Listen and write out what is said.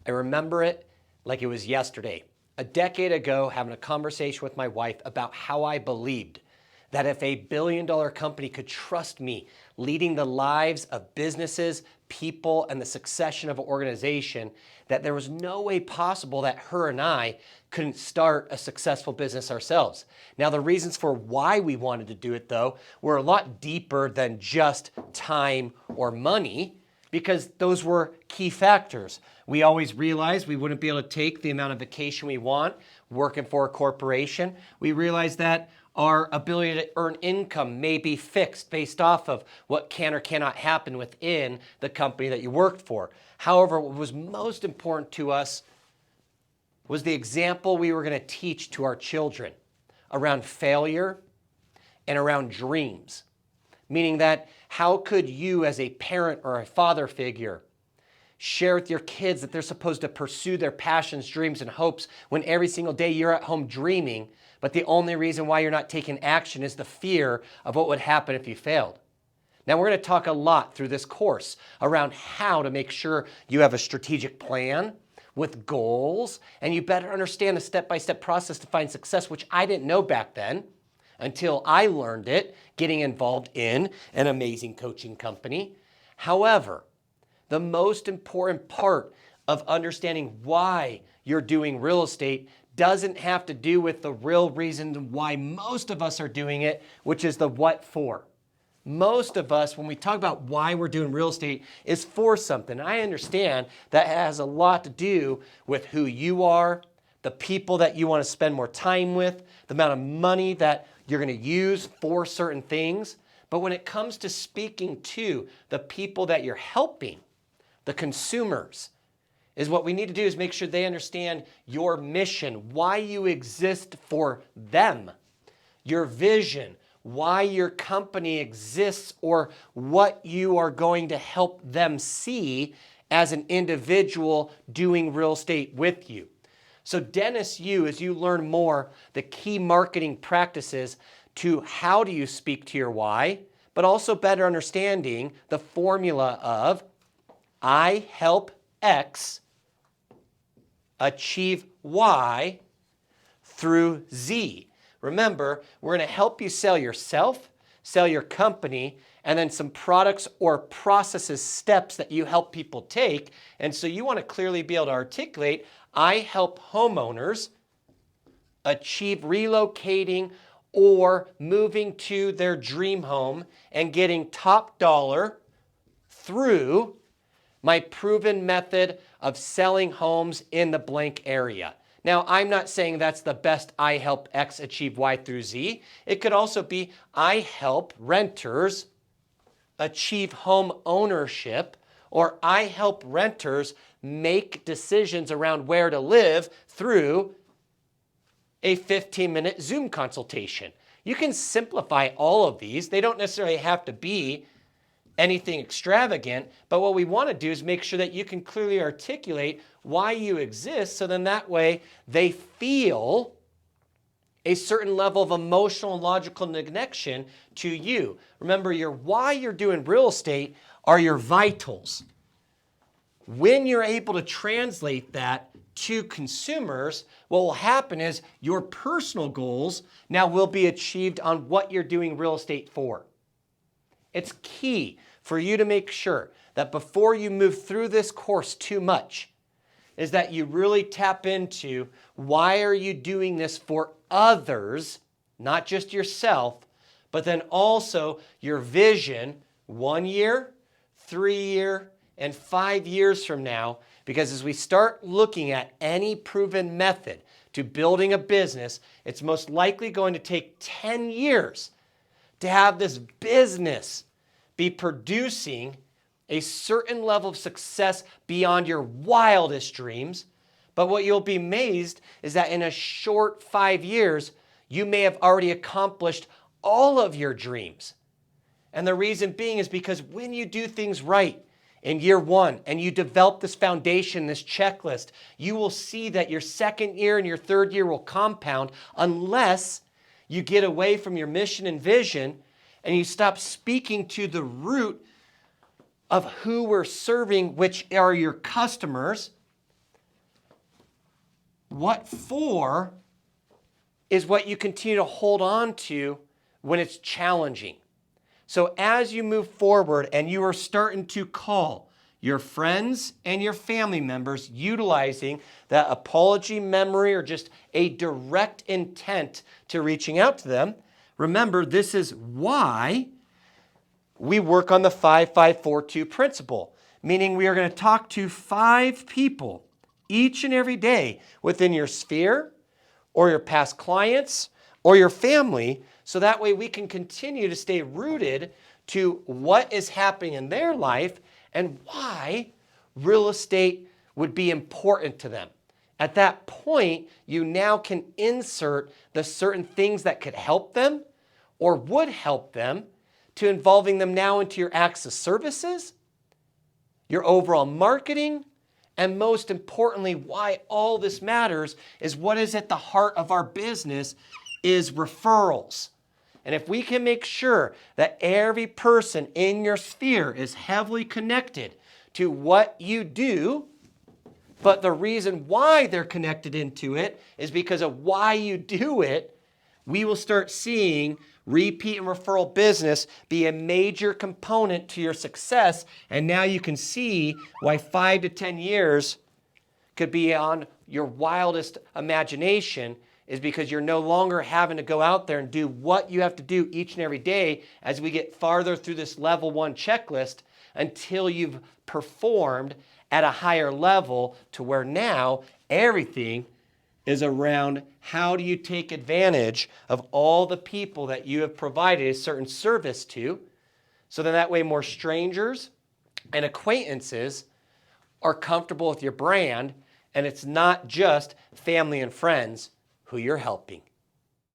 I remember it like it was yesterday. A decade ago, having a conversation with my wife about how I believed that if a billion-dollar company could trust me leading the lives of businesses, people, and the succession of an organization, that there was no way possible that her and I couldn't start a successful business ourselves. Now, the reasons for why we wanted to do it, though, were a lot deeper than just time or money, because those were key factors. We always realized we wouldn't be able to take the amount of vacation we want working for a corporation. We realized that our ability to earn income may be fixed based off of what can or cannot happen within the company that you worked for. However, what was most important to us was the example we were going to teach to our children around failure and around dreams. Meaning that how could you as a parent or a father figure share with your kids that they're supposed to pursue their passions, dreams, and hopes when every single day you're at home dreaming, but the only reason why you're not taking action is the fear of what would happen if you failed? Now, we're going to talk a lot through this course around how to make sure you have a strategic plan with goals, and you better understand the step-by-step process to find success, which I didn't know back then until I learned it getting involved in an amazing coaching company. However, the most important part of understanding why you're doing real estate doesn't have to do with the real reason why most of us are doing it, which is the what for. Most of us, when we talk about why we're doing real estate, is for something. I understand that has a lot to do with who you are, the people that you want to spend more time with, the amount of money that you're going to use for certain things. But when it comes to speaking to the people that you're helping, the consumers, is what we need to do is make sure they understand your mission, why you exist for them, your vision, why your company exists, or what you are going to help them see as an individual doing real estate with you. So Dennis, as you learn more, the key marketing practices to how do you speak to your why, but also better understanding the formula of I help X achieve Y through Z. Remember, we're going to help you sell yourself, sell your company, and then some products or processes, steps that you help people take. And so you want to clearly be able to articulate, I help homeowners achieve relocating or moving to their dream home and getting top dollar through my proven method of selling homes in the blank area. Now, I'm not saying that's the best I help X achieve Y through Z. It could also be I help renters achieve home ownership, or I help renters make decisions around where to live through a 15-minute Zoom consultation. You can simplify all of these. They don't necessarily have to be anything extravagant, but what we want to do is make sure that you can clearly articulate why you exist, so then that way they feel a certain level of emotional and logical connection to you. Remember, your why you're doing real estate are your vitals. When you're able to translate that to consumers, what will happen is your personal goals now will be achieved on what you're doing real estate for. It's key for you to make sure that before you move through this course too much, is that you really tap into why are you doing this for others, not just yourself, but then also your vision 1 year, 3 year, and 5 years from now. Because as we start looking at any proven method to building a business, it's most likely going to take 10 years to have this business be producing a certain level of success beyond your wildest dreams. But what you'll be amazed is that in a short 5 years, you may have already accomplished all of your dreams. And the reason being is because when you do things right in year one and you develop this foundation, this checklist, you will see that your second year and your third year will compound unless you get away from your mission and vision and you stop speaking to the root of who we're serving, which are your customers, What for is what you continue to hold on to when it's challenging. So as you move forward and you are starting to call your friends and your family members utilizing that apology memory or just a direct intent to reaching out to them, remember, this is why we work on the 5-5-4-2 principle, meaning we are going to talk to 5 people each and every day within your sphere or your past clients or your family, so that way we can continue to stay rooted to what is happening in their life and why real estate would be important to them. At that point, you now can insert the certain things that could help them or would help them to involving them now into your acts of services, your overall marketing, and most importantly, why all this matters is what is at the heart of our business is referrals. And if we can make sure that every person in your sphere is heavily connected to what you do, but the reason why they're connected into it is because of why you do it, we will start seeing repeat and referral business be a major component to your success. And now you can see why 5 to 10 years could be on your wildest imagination, is because you're no longer having to go out there and do what you have to do each and every day as we get farther through this level 1 checklist until you've performed at a higher level to where now everything is around how do you take advantage of all the people that you have provided a certain service to, so then that way more strangers and acquaintances are comfortable with your brand, and it's not just family and friends who you're helping.